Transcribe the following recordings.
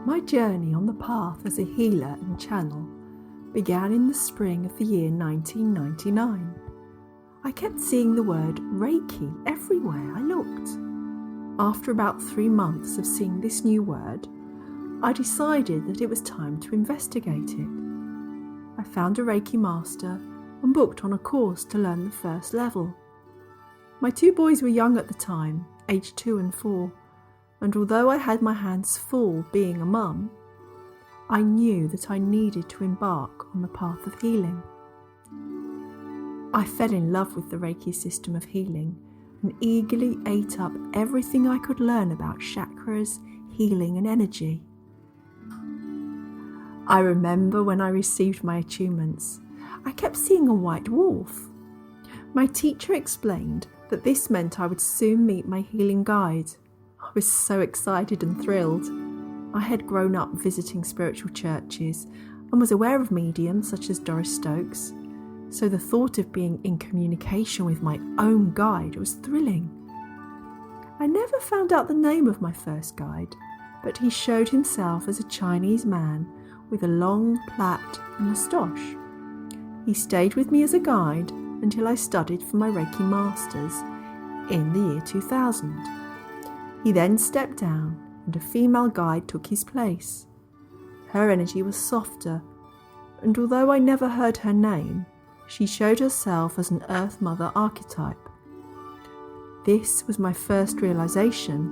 My journey on the path as a healer and channel began in the spring of the year 1999. I kept seeing the word Reiki everywhere I looked. After about 3 months of seeing this new word, I decided that it was time to investigate it. I found a Reiki master and booked on a course to learn the first level. My 2 boys were young at the time, aged 2 and 4, and although I had my hands full being a mum, I knew that I needed to embark on the path of healing. I fell in love with the Reiki system of healing and eagerly ate up everything I could learn about chakras, healing and energy. I remember when I received my attunements, I kept seeing a white wolf. My teacher explained that this meant I would soon meet my healing guide. I was so excited and thrilled. I had grown up visiting spiritual churches and was aware of mediums such as Doris Stokes, so the thought of being in communication with my own guide was thrilling. I never found out the name of my first guide, but he showed himself as a Chinese man with a long plait and moustache. He stayed with me as a guide until I studied for my Reiki Masters in the year 2000. He then stepped down and a female guide took his place. Her energy was softer, and although I never heard her name, she showed herself as an Earth Mother archetype. This was my first realization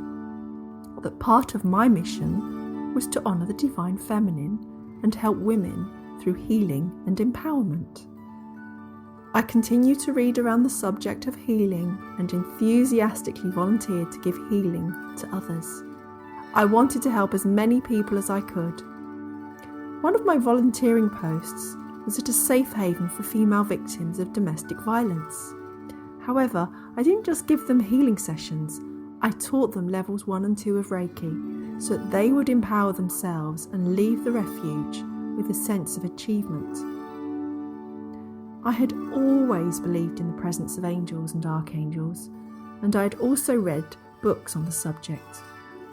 that part of my mission was to honor the Divine Feminine and help women through healing and empowerment. I continued to read around the subject of healing and enthusiastically volunteered to give healing to others. I wanted to help as many people as I could. One of my volunteering posts was at a safe haven for female victims of domestic violence. However, I didn't just give them healing sessions, I taught them levels 1 and 2 of Reiki so that they would empower themselves and leave the refuge with a sense of achievement. I had always believed in the presence of angels and archangels, and I had also read books on the subject.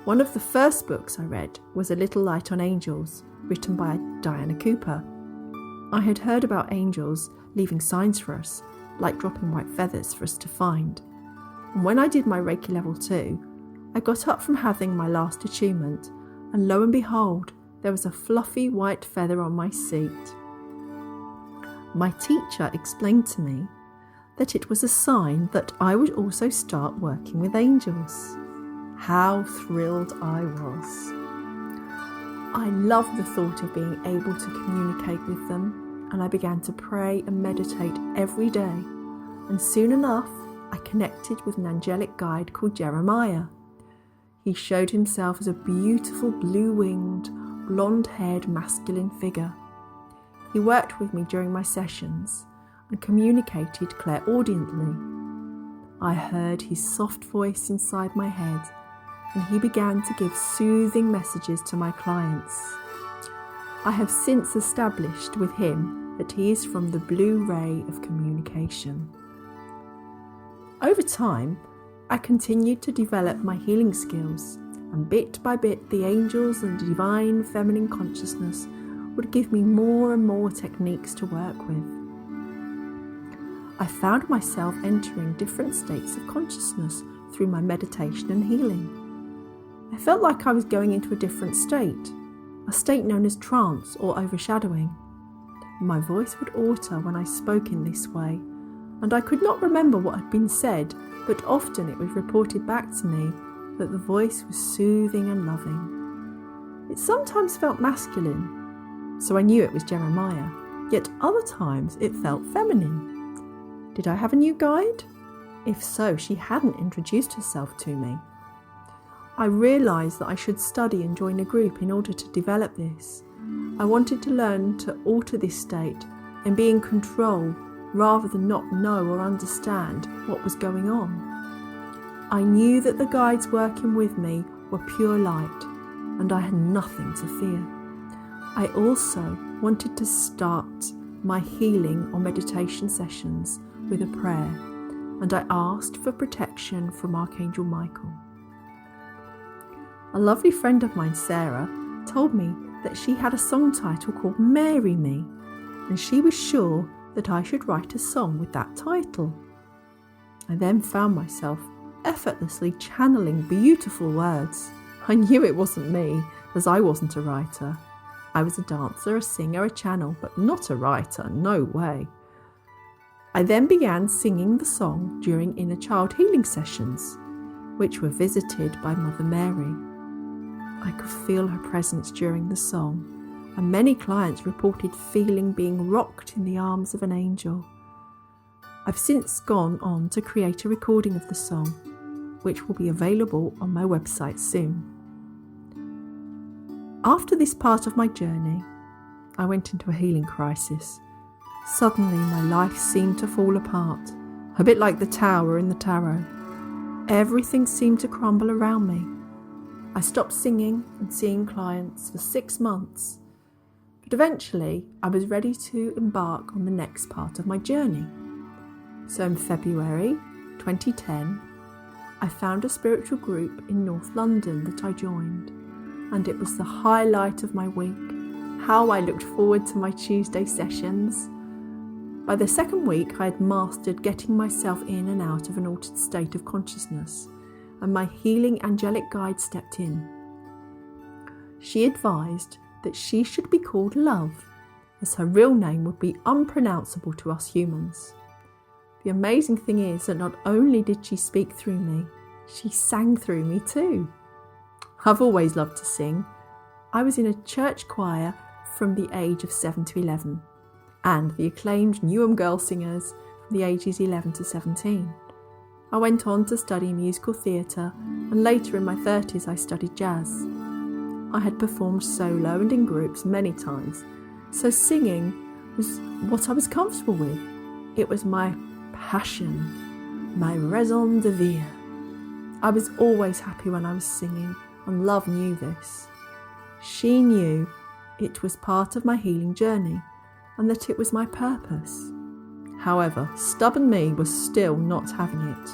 One of the first books I read was A Little Light on Angels, written by Diana Cooper. I had heard about angels leaving signs for us, like dropping white feathers for us to find. And when I did my Reiki level 2, I got up from having my last attunement, and lo and behold, there was a fluffy white feather on my seat. My teacher explained to me that it was a sign that I would also start working with angels. How thrilled I was. I loved the thought of being able to communicate with them, and I began to pray and meditate every day, and soon enough I connected with an angelic guide called Jeremiah. He showed himself as a beautiful blue-winged, blonde-haired masculine figure. He worked with me during my sessions and communicated clairaudiently. I heard his soft voice inside my head, and he began to give soothing messages to my clients. I have since established with him that he is from the blue ray of communication. Over time, I continued to develop my healing skills, and bit by bit the angels and divine feminine consciousness would give me more and more techniques to work with. I found myself entering different states of consciousness through my meditation and healing. I felt like I was going into a different state, a state known as trance or overshadowing. My voice would alter when I spoke in this way, and I could not remember what had been said, but often it was reported back to me that the voice was soothing and loving. It sometimes felt masculine, so I knew it was Jeremiah, yet other times it felt feminine. Did I have a new guide? If so, she hadn't introduced herself to me. I realised that I should study and join a group in order to develop this. I wanted to learn to alter this state and be in control rather than not know or understand what was going on. I knew that the guides working with me were pure light, and I had nothing to fear. I also wanted to start my healing or meditation sessions with a prayer, and I asked for protection from Archangel Michael. A lovely friend of mine, Sarah, told me that she had a song title called Marry Me, and she was sure that I should write a song with that title. I then found myself effortlessly channeling beautiful words. I knew it wasn't me, as I wasn't a writer. I was a dancer, a singer, a channel, but not a writer, no way. I then began singing the song during inner child healing sessions, which were visited by Mother Mary. I could feel her presence during the song, and many clients reported feeling being rocked in the arms of an angel. I've since gone on to create a recording of the song, which will be available on my website soon. After this part of my journey, I went into a healing crisis. Suddenly, my life seemed to fall apart, a bit like the tower in the tarot. Everything seemed to crumble around me. I stopped singing and seeing clients for 6 months, but eventually I was ready to embark on the next part of my journey. So in February 2010, I found a spiritual group in North London that I joined, and it was the highlight of my week. How I looked forward to my Tuesday sessions. By the second week, I had mastered getting myself in and out of an altered state of consciousness, and my healing angelic guide stepped in. She advised that she should be called Love, as her real name would be unpronounceable to us humans. The amazing thing is that not only did she speak through me, she sang through me too. I've always loved to sing. I was in a church choir from the age of 7 to 11, and the acclaimed Newham Girl Singers from the ages 11 to 17. I went on to study musical theatre, and later in my 30s I studied jazz. I had performed solo and in groups many times, so singing was what I was comfortable with. It was my passion, my raison d'être. I was always happy when I was singing, and Love knew this. She knew it was part of my healing journey, and that it was my purpose. However, stubborn me was still not having it.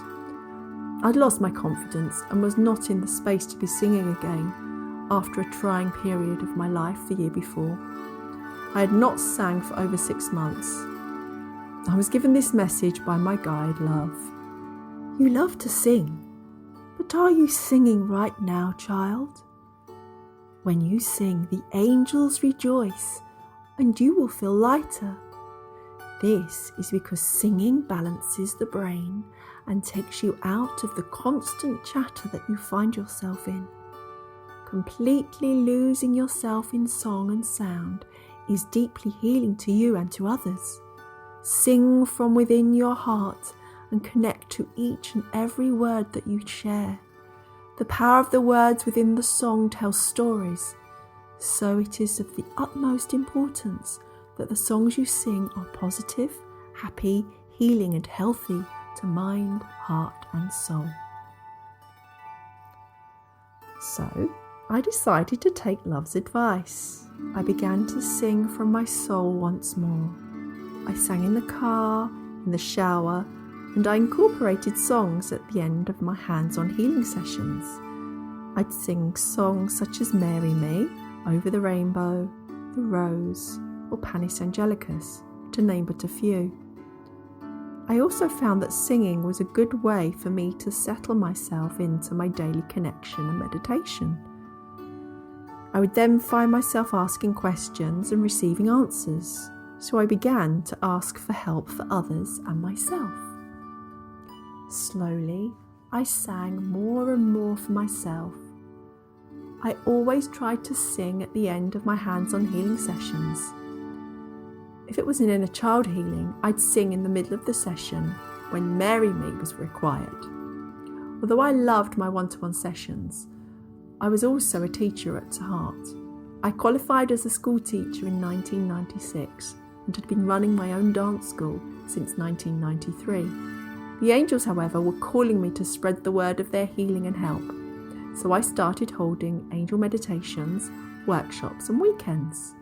I'd lost my confidence and was not in the space to be singing again after a trying period of my life the year before. I had not sang for over 6 months. I was given this message by my guide, Love. You love to sing, but are you singing right now, child? When you sing, the angels rejoice, and you will feel lighter. This is because singing balances the brain and takes you out of the constant chatter that you find yourself in. Completely losing yourself in song and sound is deeply healing to you and to others. Sing from within your heart and connect to each and every word that you share. The power of the words within the song tells stories, so it is of the utmost importance that the songs you sing are positive, happy, healing and healthy to mind, heart and soul. So, I decided to take Love's advice. I began to sing from my soul once more. I sang in the car, in the shower, and I incorporated songs at the end of my hands-on healing sessions. I'd sing songs such as Marry Me, Over the Rainbow, The Rose, or Panis Angelicus, to name but a few. I also found that singing was a good way for me to settle myself into my daily connection and meditation. I would then find myself asking questions and receiving answers, so I began to ask for help for others and myself. Slowly, I sang more and more for myself. I always tried to sing at the end of my hands-on healing sessions. If it was an inner child healing, I'd sing in the middle of the session when Marry Me was required. Although I loved my one-to-one sessions, I was also a teacher at heart. I qualified as a school teacher in 1996 and had been running my own dance school since 1993. The angels, however, were calling me to spread the word of their healing and help, so I started holding angel meditations, workshops and weekends.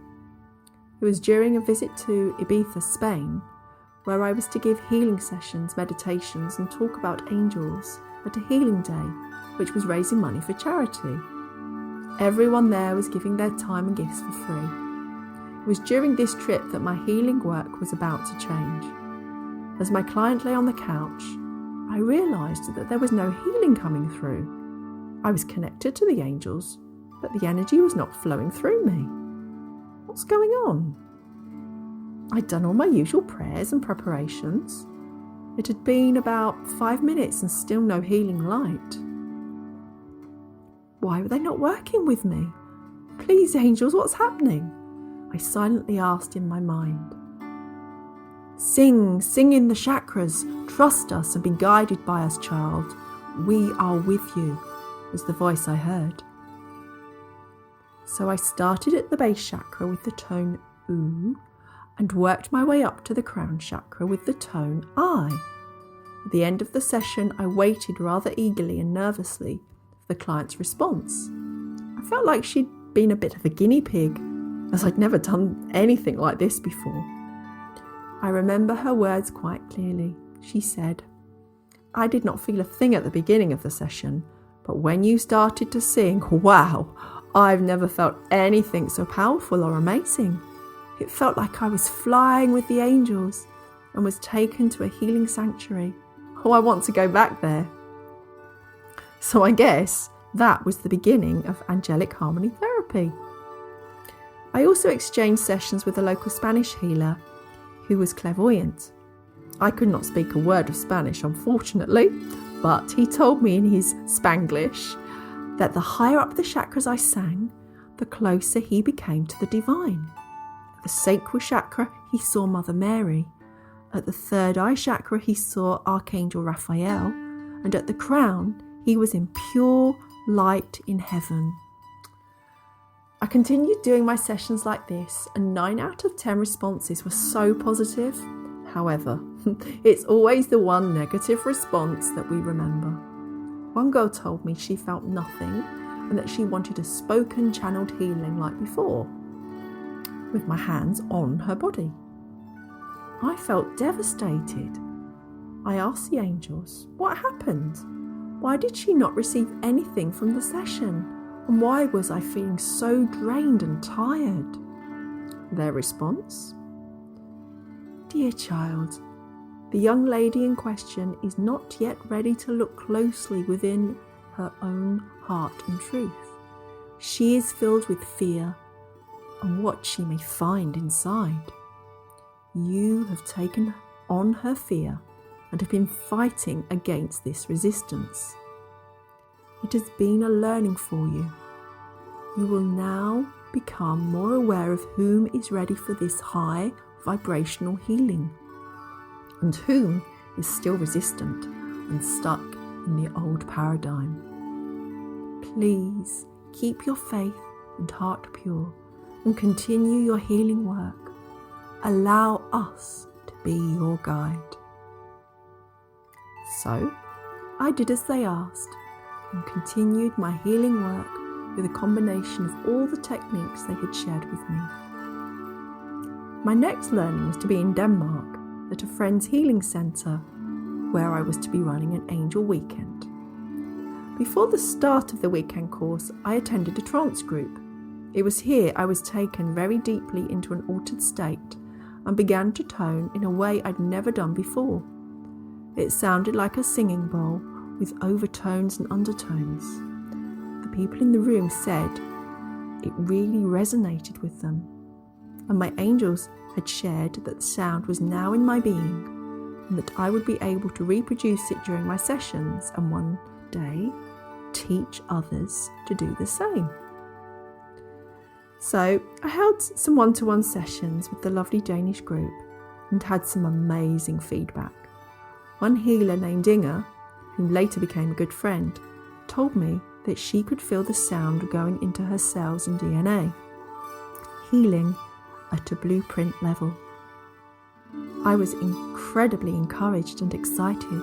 It was during a visit to Ibiza, Spain, where I was to give healing sessions, meditations and talk about angels at a healing day, which was raising money for charity. Everyone there was giving their time and gifts for free. It was during this trip that my healing work was about to change. As my client lay on the couch, I realised that there was no healing coming through. I was connected to the angels, but the energy was not flowing through me. What's going on? I'd done all my usual prayers and preparations. It had been about 5 minutes and still no healing light. Why were they not working with me? Please, angels, what's happening? I silently asked in my mind. Sing in the chakras. Trust us and be guided by us, child. We are with you, was the voice I heard. So I started at the base chakra with the tone ooh and worked my way up to the crown chakra with the tone I. At the end of the session, I waited rather eagerly and nervously for the client's response. I felt like she'd been a bit of a guinea pig, as I'd never done anything like this before. I remember her words quite clearly. She said, I did not feel a thing at the beginning of the session, but when you started to sing, wow, I've never felt anything so powerful or amazing. It felt like I was flying with the angels and was taken to a healing sanctuary. Oh, I want to go back there. So I guess that was the beginning of Angelic Harmony Therapy. I also exchanged sessions with a local Spanish healer who was clairvoyant. I could not speak a word of Spanish, unfortunately, but he told me in his Spanglish that the higher up the chakras I sang, the closer he became to the divine. At the sacral chakra, he saw Mother Mary. At the third eye chakra, he saw Archangel Raphael. And at the crown, he was in pure light in heaven. I continued doing my sessions like this, and 9 out of 10 responses were so positive. However, it's always the one negative response that we remember. One girl told me she felt nothing and that she wanted a spoken channeled healing like before, with my hands on her body. I felt devastated. I asked the angels, what happened? Why did she not receive anything from the session? And why was I feeling so drained and tired? Their response? Dear child, the young lady in question is not yet ready to look closely within her own heart and truth. She is filled with fear and what she may find inside. You have taken on her fear and have been fighting against this resistance. It has been a learning for you. You will now become more aware of whom is ready for this high vibrational healing and whom is still resistant and stuck in the old paradigm. Please keep your faith and heart pure and continue your healing work. Allow us to be your guide. So I did as they asked and continued my healing work with a combination of all the techniques they had shared with me. My next learning was to be in Denmark at a friend's healing centre where I was to be running an angel weekend. Before the start of the weekend course, I attended a trance group. It was here I was taken very deeply into an altered state and began to tone in a way I'd never done before. It sounded like a singing bowl with overtones and undertones. The people in the room said it really resonated with them, and my angels had shared that the sound was now in my being and that I would be able to reproduce it during my sessions and one day teach others to do the same. So I held some one-to-one sessions with the lovely Danish group and had some amazing feedback. One healer named Inger, who later became a good friend, told me that she could feel the sound going into her cells and DNA, healing at a blueprint level. I was incredibly encouraged and excited.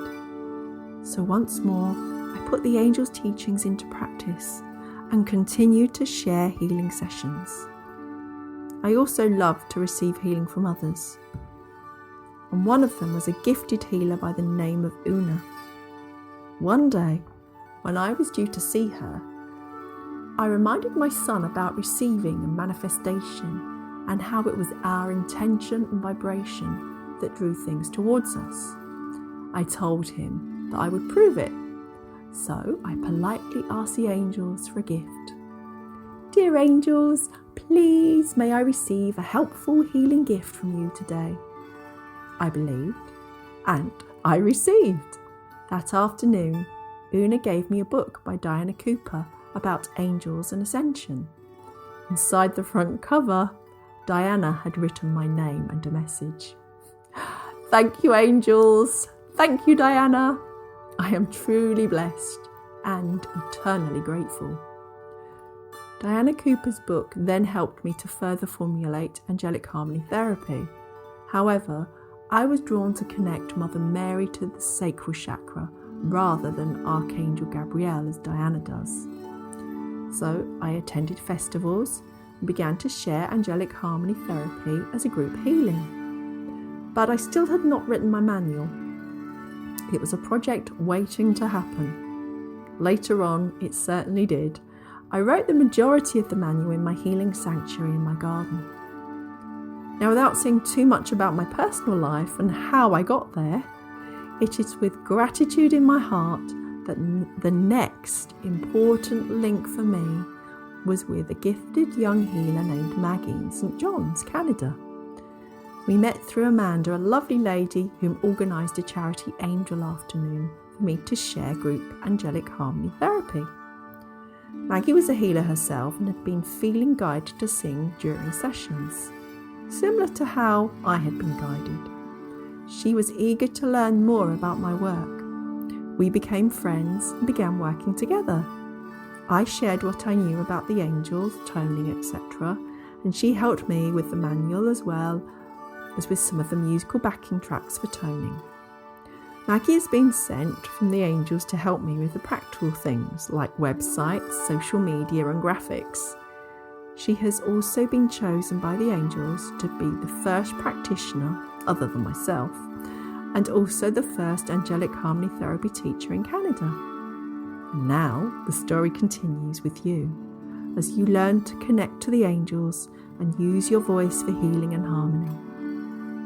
So once more, I put the angels' teachings into practice and continued to share healing sessions. I also loved to receive healing from others, and one of them was a gifted healer by the name of Una. One day, when I was due to see her, I reminded my son about receiving and manifestation and how it was our intention and vibration that drew things towards us. I told him that I would prove it, so I politely asked the angels for a gift. Dear angels, please may I receive a helpful healing gift from you today. I believed, and I received. That afternoon, Una gave me a book by Diana Cooper about angels and ascension. Inside the front cover, Diana had written my name and a message. Thank you, angels. Thank you, Diana. I am truly blessed and eternally grateful. Diana Cooper's book then helped me to further formulate Angelic Harmony Therapy. However, I was drawn to connect Mother Mary to the sacral chakra rather than Archangel Gabriel as Diana does. So I attended festivals and began to share Angelic Harmony Therapy as a group healing. But I still had not written my manual. It was a project waiting to happen. Later on, it certainly did. I wrote the majority of the manual in my healing sanctuary in my garden. Now, without saying too much about my personal life and how I got there, it is with gratitude in my heart that the next important link for me was with a gifted young healer named Maggie in St. John's, Canada. We met through Amanda, a lovely lady whom organised a charity angel afternoon for me to share group Angelic Harmony Therapy. Maggie was a healer herself and had been feeling guided to sing during sessions, similar to how I had been guided. She was eager to learn more about my work. We became friends and began working together. I shared what I knew about the angels, toning, etc., and she helped me with the manual as well as with some of the musical backing tracks for toning. Maggie has been sent from the angels to help me with the practical things like websites, social media and graphics. She has also been chosen by the angels to be the first practitioner, other than myself, and also the first Angelic Harmony Therapy teacher in Canada. And now the story continues with you as you learn to connect to the angels and use your voice for healing and harmony.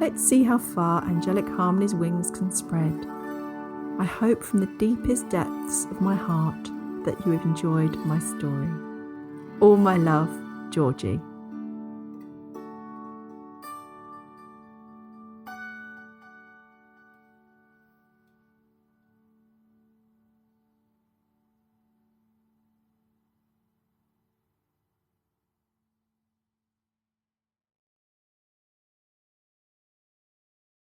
Let's see how far Angelic Harmony's wings can spread. I hope from the deepest depths of my heart that you have enjoyed my story. All my love, Georgie.